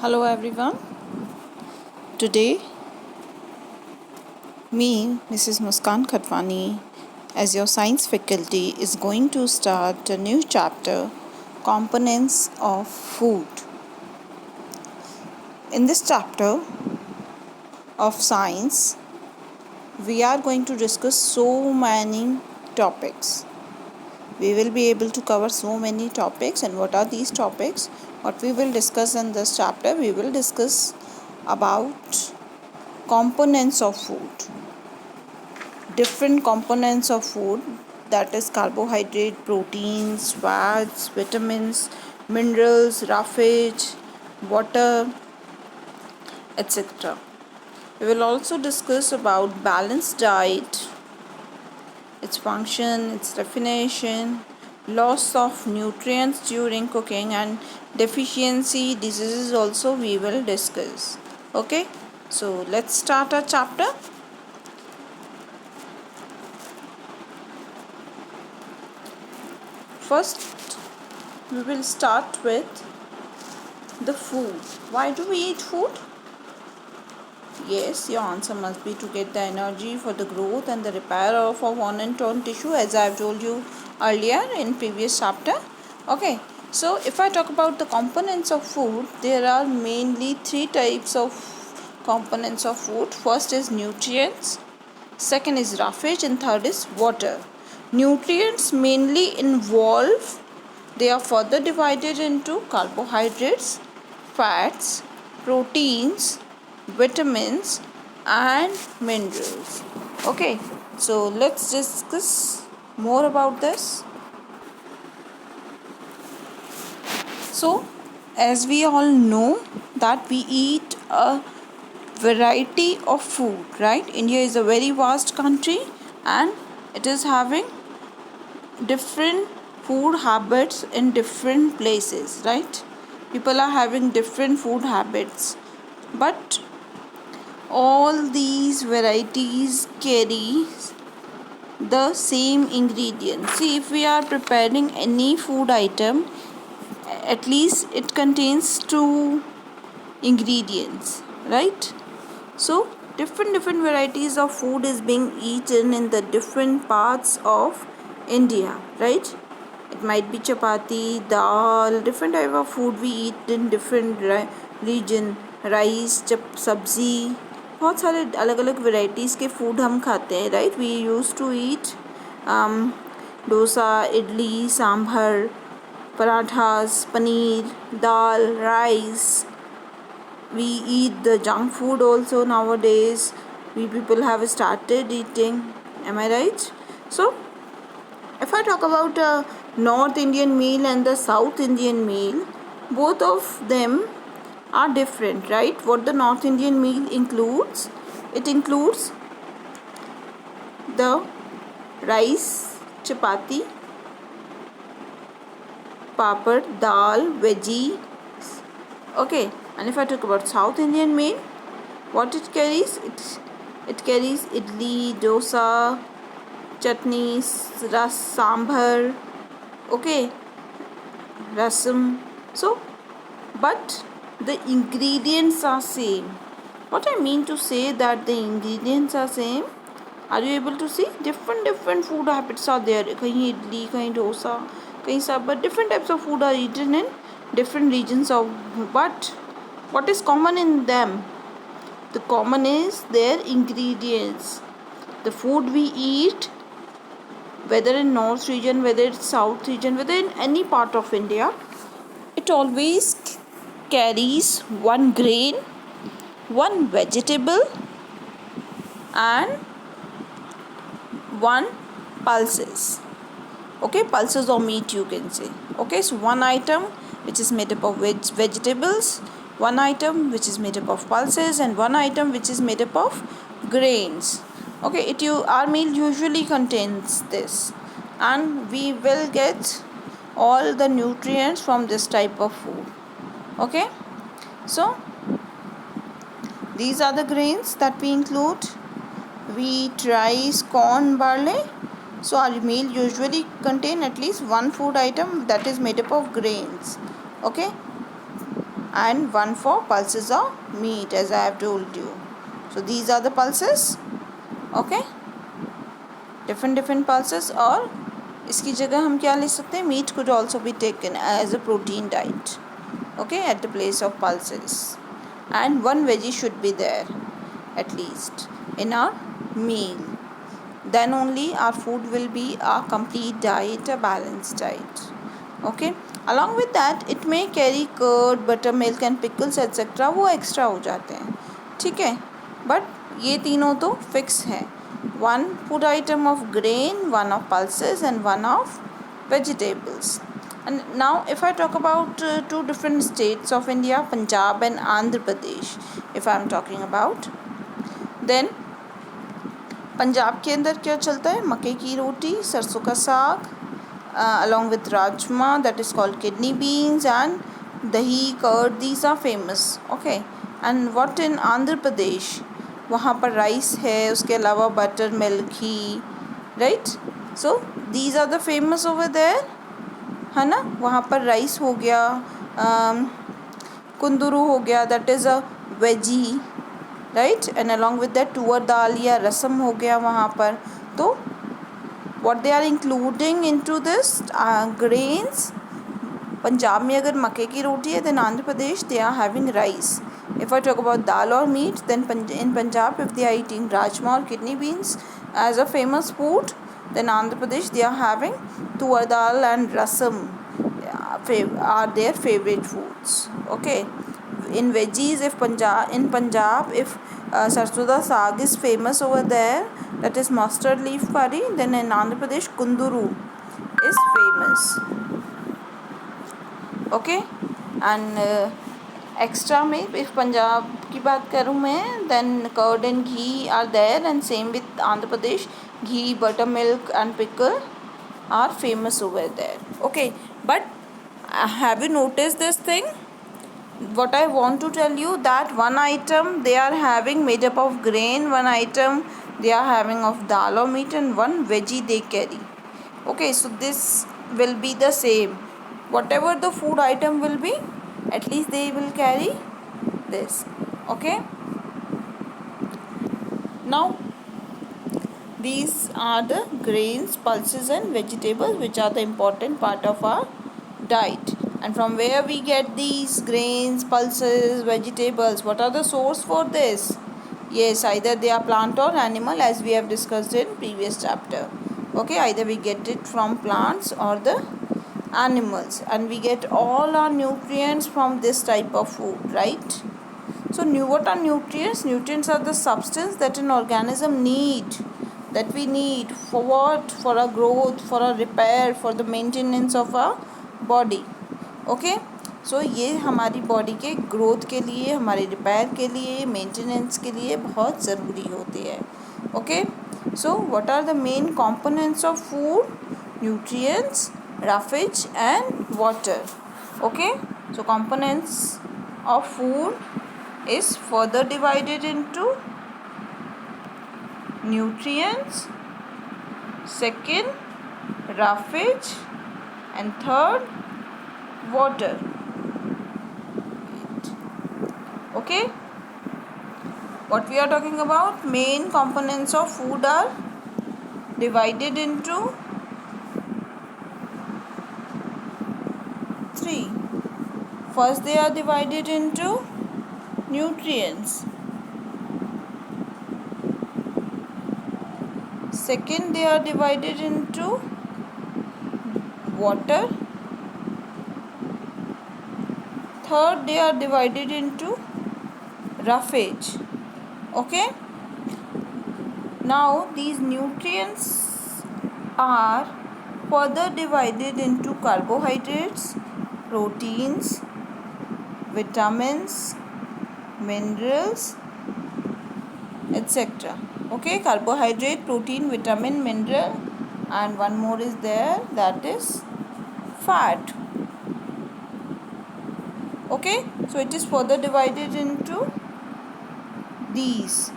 Hello everyone. Today, me, Mrs. Muskan Khatwani, as your science faculty, is going to start a new chapter, Components of Food. In this chapter of science, we are going to discuss so many topics. We will be able to cover so many topics. And what are these topics? What we will discuss in this chapter, we will discuss about components of food. Different components of food, that is carbohydrate, proteins, fats, vitamins, minerals, roughage, water, etc. We will also discuss about balanced diet, its function, its definition, loss of nutrients during cooking, and deficiency diseases also we will discuss. Okay, so let's start our chapter. First, we will start with the food. Why do we eat food? Yes, your answer must be to get the energy for the growth and the repair of our worn and torn tissue, as I have told you earlier in previous chapter. Okay, so if I talk about the components of food, there are mainly three types of components of food. First is nutrients, second is roughage, and third is water. Nutrients mainly involve, they are further divided into carbohydrates, fats, proteins, vitamins, and minerals. Okay, so let's discuss more about this. So, as we all know that we eat a variety of food, right? India is a very vast country and it is having different food habits in different places, right? People are having different food habits, but all these varieties carry the same ingredients. See, if we are preparing any food item, at least it contains two ingredients, right? So different varieties of food is being eaten in the different parts of India, right? It might be chapati, dal, different type of food we eat in different region. Rice, sabzi, बहुत सारे अलग अलग varieties के food हम खाते हैं, right? We use to eat dosa, idli, sambar, parathas, paneer, dal, rice. We eat the junk food also nowadays. We people have started eating. Am I right? So, if I talk about a North Indian meal and the South Indian meal, both of them are different, right? What the North Indian meal includes? It includes the rice, chapati, papad, dal, veggie. Okay, and if I talk about South Indian meal, what it carries? It carries idli, dosa, chutneys, sambar, okay, rasam. So, but the ingredients are same. What I mean to say that the ingredients are same. Are you able to see? Different food habits are there. Kahin idli, kahin dosa, kahin sambar. Different types of food are eaten in different regions of. But what is common in them? The common is their ingredients. The food we eat, whether in north region, whether it's south region, whether in any part of India, it always carries one grain, one vegetable, and one pulses. Okay, pulses or meat you can say. Okay, so one item which is made up of vegetables, one item which is made up of pulses, and one item which is made up of grains. Okay, our meal usually contains this, and we will get all the nutrients from this type of food. Okay, so these are the grains that we include: wheat, rice, corn, barley. So our meal usually contain at least one food item that is made up of grains. Okay, and one for pulses of meat, as I have told you. So these are the pulses. Okay, different pulses. और इसकी जगह हम क्या ले सकते हैं? Meat could also be taken as a protein diet, okay, at the place of pulses. And one veggie should be there at least in our meal. Then only our food will be a complete diet, a balanced diet. Okay, along with that it may carry curd, buttermilk and pickles etc. वो extra हो जाते हैं, ठीक है, but ये तीनों तो fix है. One food item of grain, one of pulses and one of vegetables. And now if I talk about two different states of India, Punjab and Andhra Pradesh, if I am talking about, then Punjab के अंदर क्या चलता है? मक्के की रोटी, सरसों का साग, along with rajma, that is called kidney beans, and dahi, curd, these are famous. Okay, and what in Andhra Pradesh? वहाँ पर राइस है, उसके अलावा butter milk, ghee, right. So these are the famous over there, है ना. वहाँ पर rice हो गया, कुंदरू हो गया, that is a veggie, right. And along with that तुअर दाल या रसम हो गया वहाँ पर. तो what they are including into this grains, Punjab में अगर मक्के की रोटी है, then Andhra Pradesh they are having rice. If I talk about dal or meat, then in Punjab if they are eating rajma or kidney beans as a famous food, then Andhra Pradesh they are having tuar dal and rasam are their favorite foods. Okay, in veggies, if Punjab if sarson da saag is famous over there, that is mustard leaf curry, then in Andhra Pradesh kunduru is famous. Okay, and extra में if Punjab की बात करूँ मैं, then curd and ghee are there, and same with Andhra Pradesh, ghee, butter milk and pickle are famous over there. Okay, but have you notice this thing? What I want to tell you, that one item they are having made up of grain, one item they are having of dal or meat, and one veggie they carry. Okay, so this will be the same. Whatever the food item will be, at least they will carry this. Okay, now these are the grains, pulses and vegetables which are the important part of our diet. And from where we get these grains, pulses, vegetables? What are the source for this? Yes, either they are plant or animal, as we have discussed in previous chapter. Okay, either we get it from plants or the animals, and we get all our nutrients from this type of food, right? So what are nutrients? Nutrients are the substance that an organism that we need for what? For our growth, for our repair, for the maintenance of our body. Okay, so ये हमारी body के growth के लिए, हमारे repair के लिए, maintenance के लिए बहुत ज़रूरी होती है. Okay, so what are the main components of food? Nutrients, roughage and water. Okay, so components of food is further divided into nutrients, second roughage, and third water. Okay, what we are talking about, main components of food are divided into three. First, they are divided into nutrients. Second, they are divided into water. Third, they are divided into roughage. Okay, now these nutrients are further divided into carbohydrates, proteins, vitamins, minerals, etc. Okay, carbohydrate, protein, vitamin, mineral, and one more is there, that is fat. Okay, so it is further divided into these.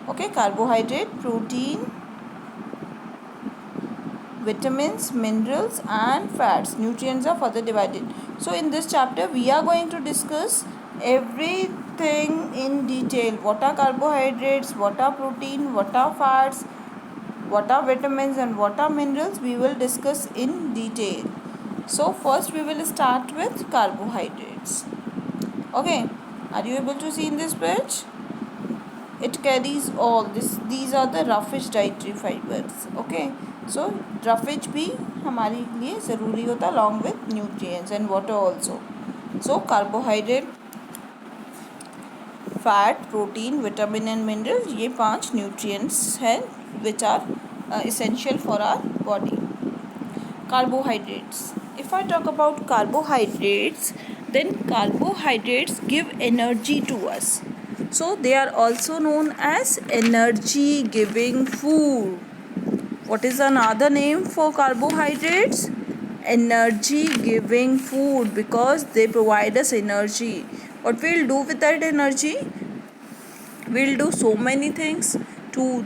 Okay, carbohydrate, protein, vitamins, minerals and fats. Nutrients are further divided. So in this chapter we are going to discuss everything in detail. What are carbohydrates, what are protein, what are fats, what are vitamins and what are minerals, we will discuss in detail. So first we will start with carbohydrates. Okay, are you able to see in this page? It carries all this. These are the roughage dietary fibers. Okay, so roughage भी हमारे लिए ज़रूरी होता है along with nutrients and water also. So carbohydrate, fat, protein, vitamin and mineral, ये 5 nutrients हैं which are essential for our body. Carbohydrates. If I talk about carbohydrates, then carbohydrates give energy to us. So they are also known as energy giving food. What is another name for carbohydrates? Energy giving food, because they provide us energy. What we'll do with that energy? We'll do so many things to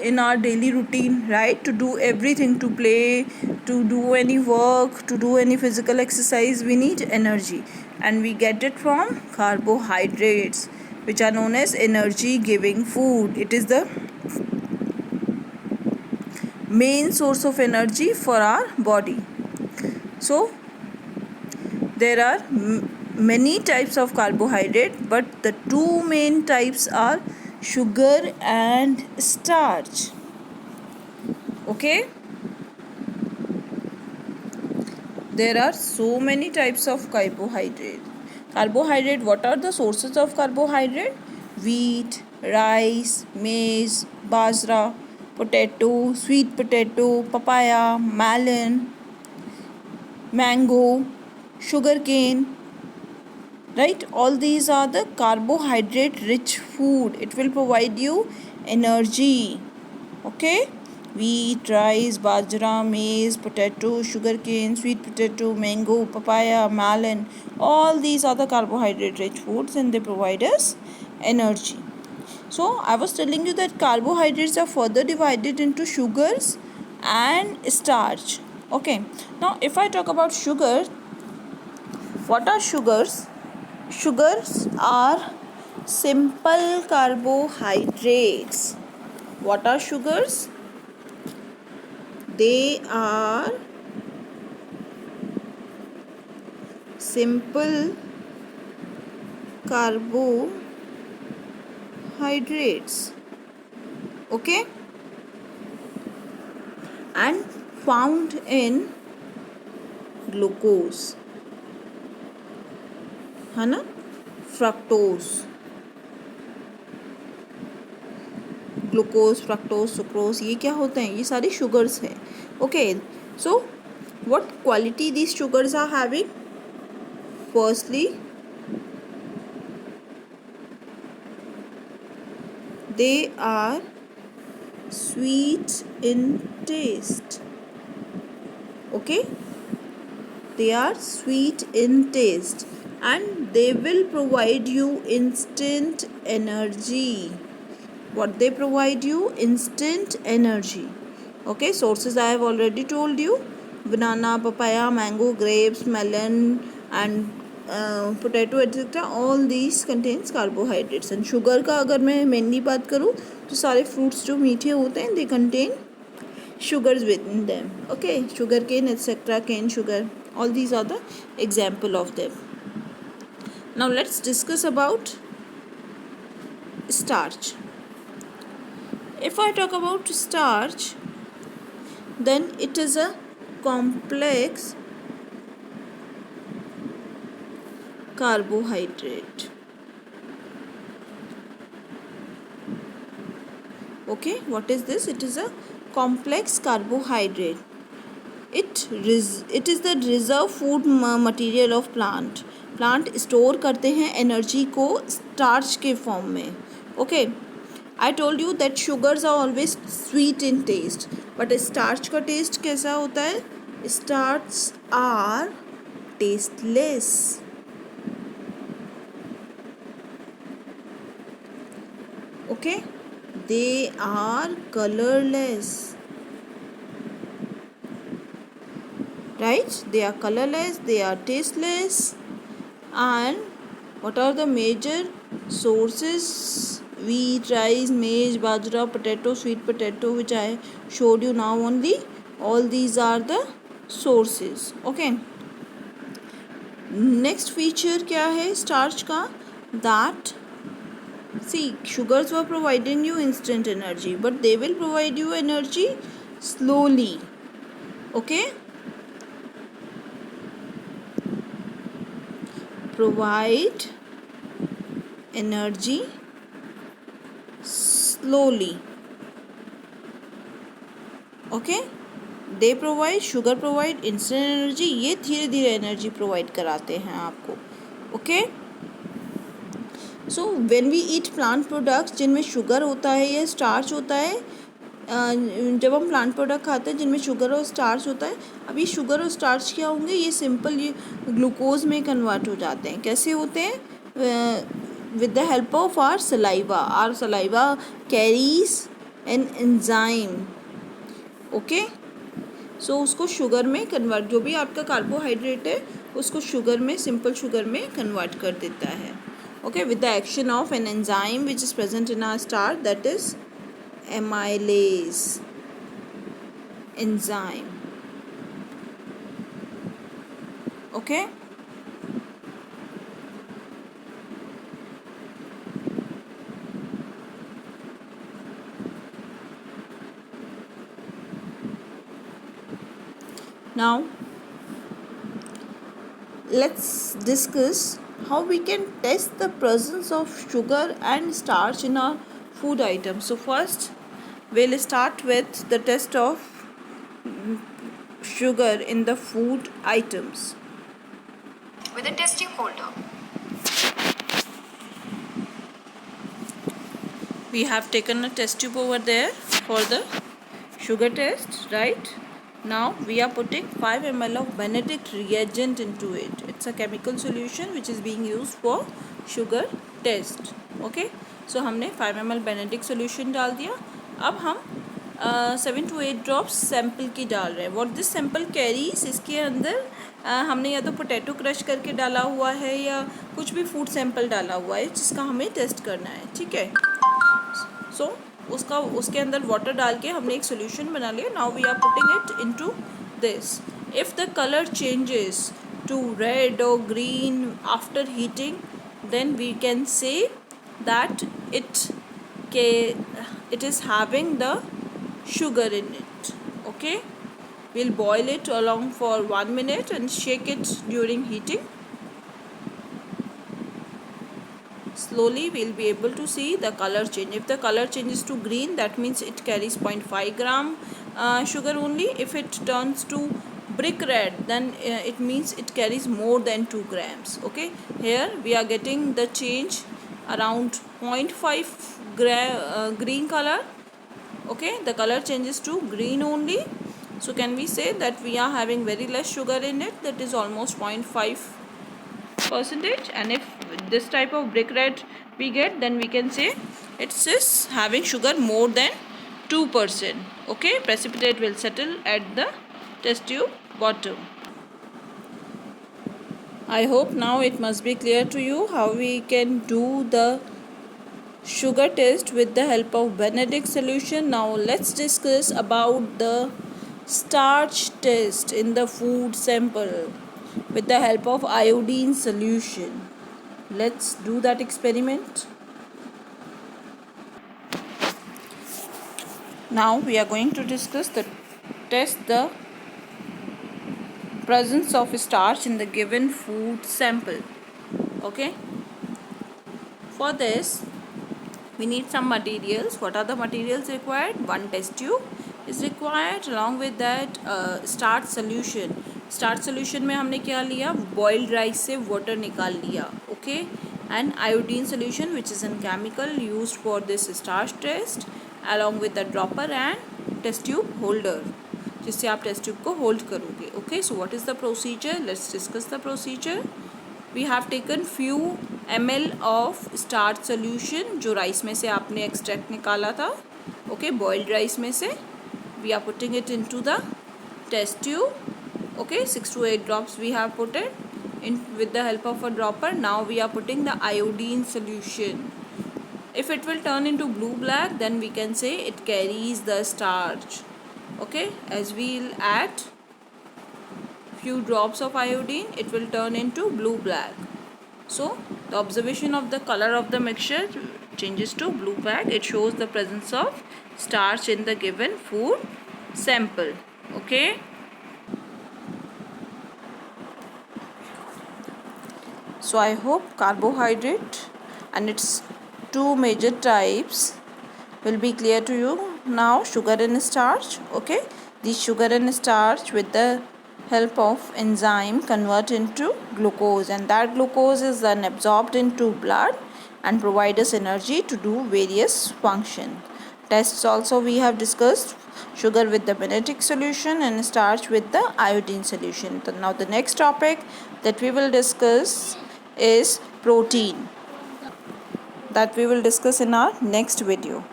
in our daily routine, right? To do everything, to play, to do any work, to do any physical exercise, we need energy, and we get it from carbohydrates, which are known as energy giving food. It is the main source of energy for our body. So there are many types of carbohydrate, but the two main types are sugar and starch. Okay, there are so many types of carbohydrate. What are the sources of carbohydrate? Wheat, rice, maize, bajra, potato, sweet potato, papaya, melon, mango, sugarcane, right? All these are the carbohydrate rich food. It will provide you energy. Okay, wheat, rice, bajra, maize, potato, sugarcane, sweet potato, mango, papaya, melon, all these are the carbohydrate rich foods and they provide us energy. So I was telling you that carbohydrates are further divided into sugars and starch. Okay, now if I talk about sugar, what are sugars? Sugars are simple carbohydrates. What are sugars? They are simple carbohydrates. Okay, and found in glucose, है ना? Fructose, glucose, fructose, sucrose, ये क्या होते हैं? ये सारी sugars हैं. Okay, so what quality these sugars are having? Firstly, they are sweet in taste. Okay, they are sweet in taste and they will provide you instant energy. What they provide you? Instant energy. Okay, sources I have already told you: banana, papaya, mango, grapes, melon and potato etc. All these contains carbohydrates. And sugar का अगर मैं mainly बात करूँ तो सारे fruits जो मीठे होते हैं they contain sugars within them. Okay, sugar cane etc., cane sugar, all these are the example of them. Now let's discuss about starch. If I talk about starch, then it is a complex carbohydrate. Okay, what is this? It is a complex carbohydrate. It is the reserve food material of plant. Plant store करते हैं energy को starch के form में. Okay, I told you that sugars are always sweet in taste, but starch का taste कैसा होता है? Starch are tasteless. Okay, they are colorless. right? They are colorless, they are tasteless. And what are the major sources? Wheat, rice, maize, bajra, potato, sweet potato, which I showed you now only. All these are the sources. Okay, next feature क्या है starch का? that see, sugars were providing you instant energy, but they will provide you energy slowly. Okay, provide energy slowly. Okay, they provide, sugar provide instant energy, ये धीरे धीरे energy provide कराते हैं आपको. Okay, so when we eat plant products जिनमें sugar होता है या स्टार्च होता है, जब हम प्लांट प्रोडक्ट खाते हैं जिनमें शुगर और स्टार्च होता है, अब ये शुगर और स्टार्च क्या होंगे? ये सिंपल ये ग्लूकोज में कन्वर्ट हो जाते हैं. कैसे होते हैं? With the help of our saliva carries an enzyme. Okay, so उसको शुगर में कन्वर्ट, जो भी आपका कार्बोहाइड्रेट है उसको शुगर में, सिंपल शुगर में कन्वर्ट कर देता है. Okay, with the action of an enzyme which is present in our starch, that is amylase enzyme. Okay, now let's discuss how we can test the presence of sugar and starch in our food items. So first we'll start with the test of sugar in the food items with a testing holder. We have taken a test tube over there for the sugar test, right? Now we are putting 5 ml of Benedict reagent into it. It's a chemical solution which is being used for sugar test. Okay, so हमने 5 ml Benedict solution डाल दिया. अब हम 7 to 8 drops sample की डाल रहे हैं. What this sample carries, इसके अंदर हमने या तो पोटैटो क्रश करके डाला हुआ है या कुछ भी फूड सैम्पल डाला हुआ है जिसका हमें टेस्ट करना है. ठीक है, सो उसके अंदर वाटर डाल के हमने एक सोल्यूशन बना लिया. Now we are putting it into this. If the colour changes to red और green after heating, then we can say that it is having the sugar in it. Okay, we'll boil it along for 1 minute and shake it during heating. Slowly we'll be able to see the color change. If the color changes to green, that means it carries 0.5 gram sugar only. If it turns to brick red, then it means it carries more than 2 grams. Okay, here we are getting the change around 0.5 green color. Okay, the color changes to green only. So can we say that we are having very less sugar in it, that is almost 0.5%. And if this type of brick red we get, then we can say it is having sugar more than 2%. Okay, precipitate will settle at the test tube bottom. I hope now it must be clear to you how we can do the sugar test with the help of Benedict solution. Now let's discuss about the starch test in the food sample with the help of iodine solution. Let's do that experiment. Now we are going to discuss the presence of starch in the given food sample. Okay, for this we need some materials. What are the materials required? One test tube is required, along with that starch solution. Starch solution में हमने क्या लिया? Boiled rice से water निकाल लिया. Okay, and iodine solution which is an chemical used for this starch test, along with the dropper and test tube holder, जिससे आप test tube को होल्ड करोगे. Okay, so what is the procedure? Let's discuss the procedure. We have taken few ml of starch solution, जो rice में से आपने extract निकाला था. ओके, बॉइल्ड राइस में से. We are putting it into the test tube. Okay, 6 to 8 drops we have put it in with the help of a dropper. Now we are putting the iodine solution. If it will turn into blue black, then we can say it carries the starch. Okay, as we'll add few drops of iodine, it will turn into blue black. So the observation of the color of the mixture changes to blue black. It shows the presence of starch in the given food sample. Okay. So I hope carbohydrate and its two major types will be clear to you. Now sugar and starch. Okay, the sugar and starch with the help of enzyme convert into glucose, and that glucose is then absorbed into blood and provide us energy to do various functions. Tests also we have discussed: sugar with the Benedict solution and starch with the iodine solution. Now the next topic that we will discuss is protein, that we will discuss in our next video.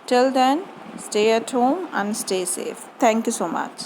Till then, stay at home and stay safe. Thank you so much.